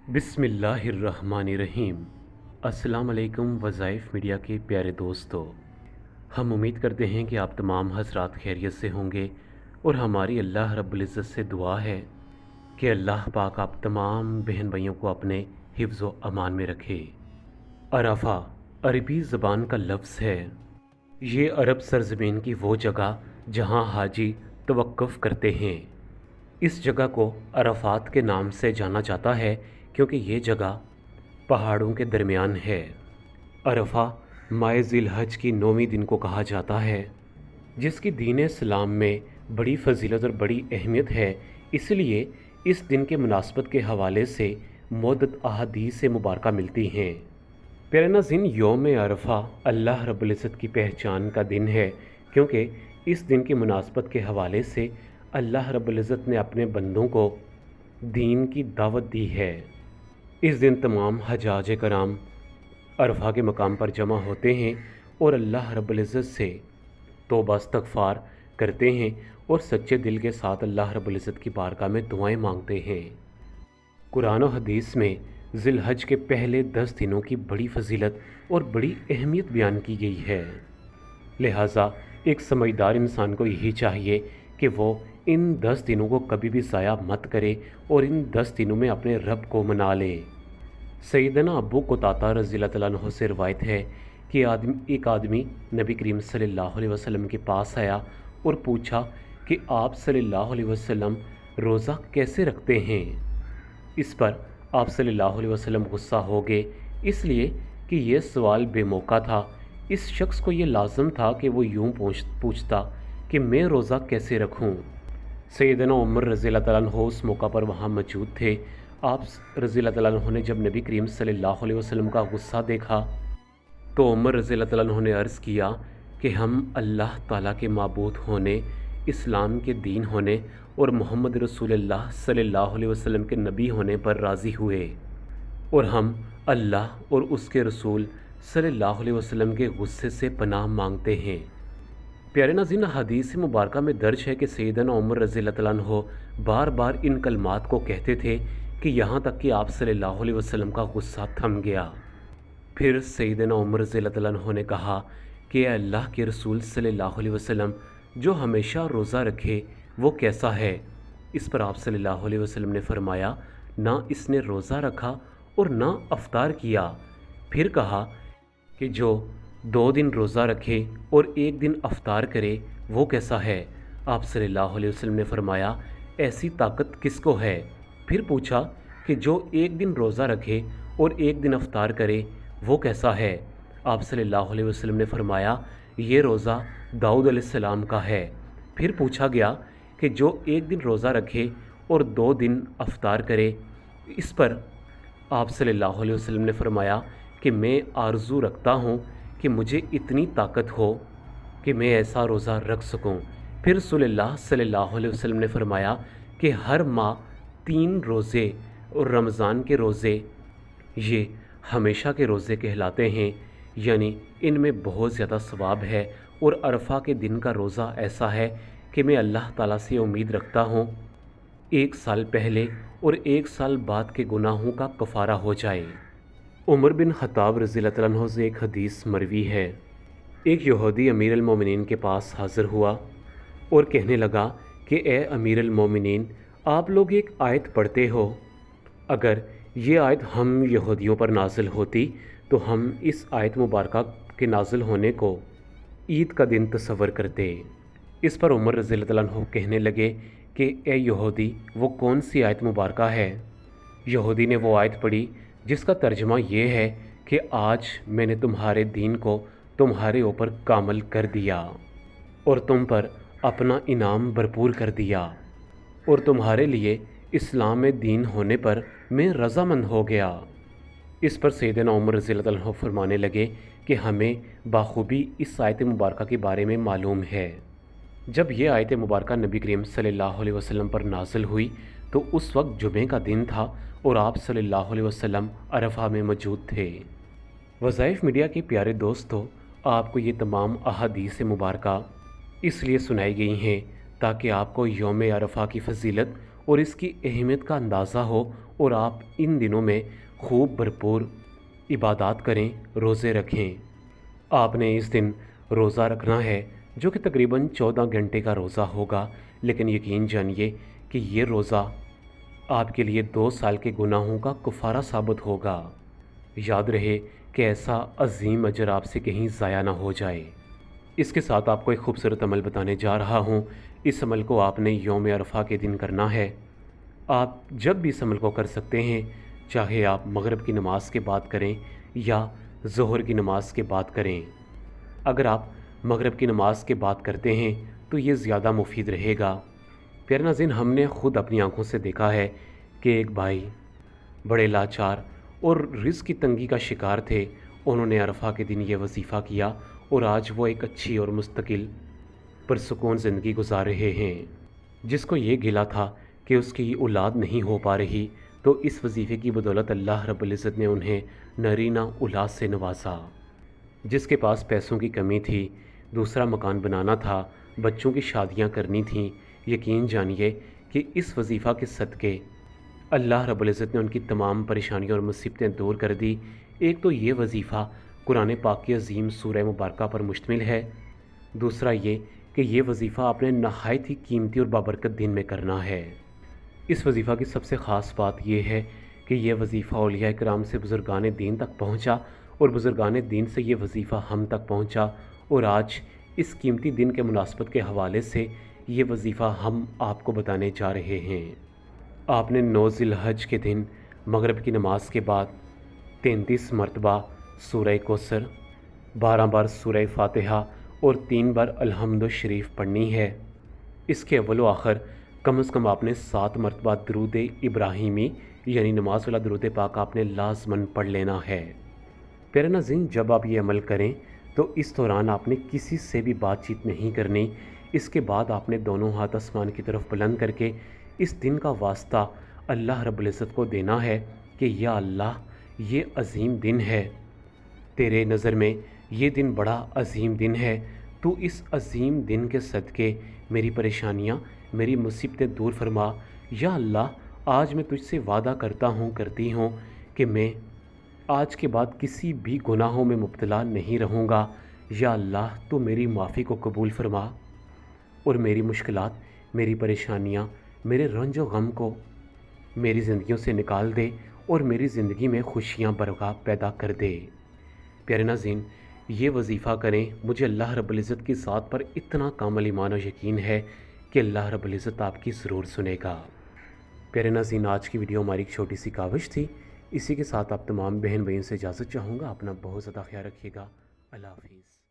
बिस्मिल्लाहिर्रहमानिर्रहीम। अस्सलाम वालेकुम वज़ाइफ मीडिया के प्यारे दोस्तों, हम उम्मीद करते हैं कि आप तमाम हज़रात खैरियत से होंगे और हमारी अल्लाह रब्बुल इज़्ज़त से दुआ है कि अल्लाह पाक आप तमाम बहन भाइयों को अपने हिफ्ज़ व अमान में रखे। अरफा अरबी ज़बान का लफ्ज़ है। ये अरब सरज़मीन की वो जगह जहाँ हाजी तवक्कुफ़ करते हैं। इस जगह को अरफात के नाम से जाना जाता है क्योंकि ये जगह पहाड़ों के दरमियान है। अरफा माह ज़िलहज की 9वीं दिन को कहा जाता है, जिसकी दीन इस्लाम में बड़ी फजीलत और बड़ी अहमियत है। इसलिए इस दिन के मुनासबत के हवाले से मुअद्दद अहादीस मुबारका मिलती हैं। प्यारे नाज़रीन, यौम अरफा अल्लाह रब्बुल इज़्ज़त की पहचान का दिन है क्योंकि इस दिन की मुनासबत के हवाले से अल्लाह रब्बुल इज़्ज़त ने अपने बंदों को दीन की दावत दी है। इस दिन तमाम हजाज कराम अरफा के मकाम पर जमा होते हैं और अल्लाह रब्बुल इज़्ज़त से तौबा इस्तग़फ़ार करते हैं और सच्चे दिल के साथ अल्लाह रब्बुल इज़्ज़त की बारगाह में दुआएं मांगते हैं। कुरान और हदीस में ज़िलहज के पहले 10 दिनों की बड़ी फजीलत और बड़ी अहमियत बयान की गई है। लिहाजा एक समझदार इंसान को यही चाहिए कि वो इन 10 दिनों को कभी भी ज़ाया मत करे और इन 10 दिनों में अपने रब को मना ले। सैयदना अबू क़तादा रज़ियल्लाहु तआला अन्हु से रवायत है कि एक आदमी नबी करीम सल्लल्लाहु अलैहि वसल्लम के पास आया और पूछा कि आप सल्लल्लाहु अलैहि वसल्लम रोज़ा कैसे रखते हैं। इस पर आप सल्लल्लाहु अलैहि वसल्लम गुस्सा हो गए, इसलिए कि यह सवाल बेमौका था। इस शख्स को ये लाज़म था कि वो यूँ पूछता कि मैं रोज़ा कैसे रखूँ। सैयदना उमर रज़ियल्लाहु तआला अन्हु उस मौका पर वहाँ मौजूद थे। आप रज़ियल्लाहु तआला अन्हु ने जब नबी करीम सल्लल्लाहु अलैहि वसल्लम का गुस्सा देखा तो उमर रज़ियल्लाहु तआला अन्हु ने अर्ज़ किया कि हम अल्लाह ताला के माबूद होने, इस्लाम के दीन होने और मोहम्मद रसूलुल्लाह सल्लल्लाहु अलैहि वसल्लम के नबी होने पर राज़ी हुए और हम अल्लाह और उसके रसूल सल्लल्लाहु अलैहि वसल्लम के गुस्से से पनाह मांगते हैं। प्यारे नाज़रीन, हदीस मुबारका में दर्ज है कि सैयदना उमर रज़ियल्लाहु तआला अन्हु बार बार इन कलमात को कहते थे कि यहाँ तक कि आप सल्लल्लाहु अलैहि वसल्लम का गुस्सा थम गया। फिर सैयदना उमर रज़ियल्लाहु तआला अन्हु ने कहा कि अल्लाह के रसूल सल्लल्लाहु अलैहि वसल्लम, जो हमेशा रोज़ा रखे वो कैसा है। इस पर आप सल्लल्लाहु अलैहि वसल्लम ने फरमाया, ना इसने रोज़ा रखा और ना अफ्तार किया। फिर कहा कि जो 2 दिन रोज़ा रखे और 1 दिन अफ्तार करे वो कैसा है। आप सल्लल्लाहु अलैहि वसल्लम ने फरमाया, ऐसी ताकत किसको है। फिर पूछा कि जो 1 दिन रोज़ा रखे और 1 दिन अफ्तार करे वो कैसा है। आप सल्लल्लाहु अलैहि वसल्लम ने फरमाया, ये रोज़ा दाऊद अलैहिस्सलाम का है। फिर पूछा गया कि जो 1 दिन रोज़ा रखे और 2 दिन अफ्तार करे। इस पर आप सल्लल्लाहु अलैहि वसल्लम ने फरमाया कि मैं आरज़ू रखता हूँ कि मुझे इतनी ताकत हो कि मैं ऐसा रोज़ा रख सकूं। फिर रसूलुल्लाह सल्लल्लाहु अलैहि वसल्लम ने फरमाया कि हर माह 3 रोज़े और रमज़ान के रोज़े ये हमेशा के रोज़े कहलाते हैं, यानी इनमें बहुत ज़्यादा सवाब है। और अरफा के दिन का रोज़ा ऐसा है कि मैं अल्लाह ताला से उम्मीद रखता हूँ 1 साल पहले और 1 साल बाद के गुनाहों का कफ़ारा हो जाए। उमर बिन ख़त्ताब रज़ियल्लाहु तआला अन्हु से एक हदीस मरवी है। एक यहूदी अमीर अल मोमिनीन के पास हाज़िर हुआ और कहने लगा कि ए अमीर अल मोमिनीन, आप लोग एक आयत पढ़ते हो, अगर ये आयत हम यहूदियों पर नाजिल होती तो हम इस आयत मुबारका के नाजिल होने को ईद का दिन तसव्वुर करते। इस पर उमर रज़ियल्लाहु तआला अन्हु कहने लगे कि ए यहूदी, वो कौन सी आयत मुबारका है। यहूदी ने वो आयत पढ़ी जिसका तर्जुमा ये है कि आज मैंने तुम्हारे दीन को तुम्हारे ऊपर कामल कर दिया और तुम पर अपना इनाम भरपूर कर दिया और तुम्हारे लिए इस्लाम में दीन होने पर मैं रज़ामंद हो गया। इस पर सैयदना उमर रज़ियल्लाहु तआला अन्हु फरमाने लगे कि हमें बाखूबी इस आयत मुबारका के बारे में मालूम है। जब ये आयत मुबारका नबी करीम सल्लल्लाहु अलैहि वसल्लम पर नाज़िल हुई तो उस वक्त जुमे का दिन था और आप सल्लल्लाहु अलैहि वसल्लम अरफा में मौजूद थे। वज़ाइफ मीडिया के प्यारे दोस्तों, आपको ये तमाम अहादीस मुबारका इसलिए सुनाई गई हैं ताकि आपको यौम अरफा की फजीलत اور اس کی اہمیت کا اندازہ ہو، اور آپ ان دنوں میں خوب بھرپور عبادات کریں، روزے رکھیں۔ آپ نے اس دن روزہ رکھنا ہے جو کہ تقریباً 14 گھنٹے کا روزہ ہوگا، لیکن یقین جانیے کہ یہ روزہ آپ کے لیے 2 سال کے گناہوں کا کفارہ ثابت ہوگا۔ یاد رہے کہ ایسا عظیم اجر آپ سے کہیں ضائع نہ ہو جائے۔ اس کے ساتھ آپ کو ایک خوبصورت عمل بتانے جا رہا ہوں۔ اس عمل کو آپ نے یوم عرفہ کے دن کرنا ہے۔ آپ جب بھی اس عمل کو کر سکتے ہیں، چاہے آپ مغرب کی نماز کے بعد کریں یا ظہر کی نماز کے بعد کریں۔ اگر آپ مغرب کی نماز کے بعد کرتے ہیں تو یہ زیادہ مفید رہے گا۔ پیارے ناظرین، ہم نے خود اپنی آنکھوں سے دیکھا ہے کہ ایک بھائی بڑے لاچار اور رزق کی تنگی کا شکار تھے۔ انہوں نے عرفہ کے دن یہ وظیفہ کیا اور آج وہ ایک اچھی اور مستقل پرسکون زندگی گزار رہے ہیں۔ جس کو یہ گلا تھا کہ اس کی اولاد نہیں ہو پا رہی، تو اس وظیفے کی بدولت اللہ رب العزت نے انہیں نرینہ اولاد سے نوازا۔ جس کے پاس پیسوں کی کمی تھی، دوسرا مکان بنانا تھا، بچوں کی شادیاں کرنی تھیں، یقین جانیے کہ اس وظیفہ کے صدقے اللہ رب العزت نے ان کی تمام پریشانیاں اور مصیبتیں دور کر دی۔ ایک تو یہ وظیفہ قرآن پاک کی عظیم سورہ مبارکہ پر مشتمل ہے، دوسرا یہ کہ یہ وظیفہ آپ نے نہایت ہی قیمتی اور بابرکت دن میں کرنا ہے۔ اس وظیفہ کی سب سے خاص بات یہ ہے کہ یہ وظیفہ اولیاء کرام سے بزرگان دین تک پہنچا، اور بزرگان دین سے یہ وظیفہ ہم تک پہنچا، اور آج اس قیمتی دن کے مناسبت کے حوالے سے یہ وظیفہ ہم آپ کو بتانے جا رہے ہیں۔ آپ نے 9 ذی الحج کے دن مغرب کی نماز کے بعد 33 مرتبہ سورہ کوثر، 12 بار سورہ فاتحہ اور 3 بار الحمد شریف پڑھنی ہے۔ اس کے اول و آخر کم از کم آپ نے 7 مرتبہ درود ابراہیمی یعنی نماز والا درود پاک آپ نے لازماً پڑھ لینا ہے۔ پیارے ناظرین، جب آپ یہ عمل کریں تو اس دوران آپ نے کسی سے بھی بات چیت نہیں کرنی۔ اس کے بعد آپ نے دونوں ہاتھ آسمان کی طرف بلند کر کے اس دن کا واسطہ اللہ رب العزت کو دینا ہے کہ یا اللہ، یہ عظیم دن ہے، تیرے نظر میں یہ دن بڑا عظیم دن ہے، تو اس عظیم دن کے صدقے میری پریشانیاں، میری مصیبتیں دور فرما۔ یا اللہ، آج میں تجھ سے وعدہ کرتا ہوں، کرتی ہوں کہ میں آج کے بعد کسی بھی گناہوں میں مبتلا نہیں رہوں گا۔ یا اللہ، تو میری معافی کو قبول فرما اور میری مشکلات، میری پریشانیاں، میرے رنج و غم کو میری زندگیوں سے نکال دے اور میری زندگی میں خوشیاں برپا پیدا کر دے۔ پیارے ناظرین، یہ وظیفہ کریں، مجھے اللہ رب العزت کی ذات پر اتنا کامل ایمان و یقین ہے کہ اللہ رب العزت آپ کی ضرور سنے گا۔ پیارے ناظرین، آج کی ویڈیو ہماری ایک چھوٹی سی کاوش تھی۔ اسی کے ساتھ آپ تمام بہن بھائیوں سے اجازت چاہوں گا۔ اپنا بہت زیادہ خیال رکھیے گا۔ اللہ حافظ۔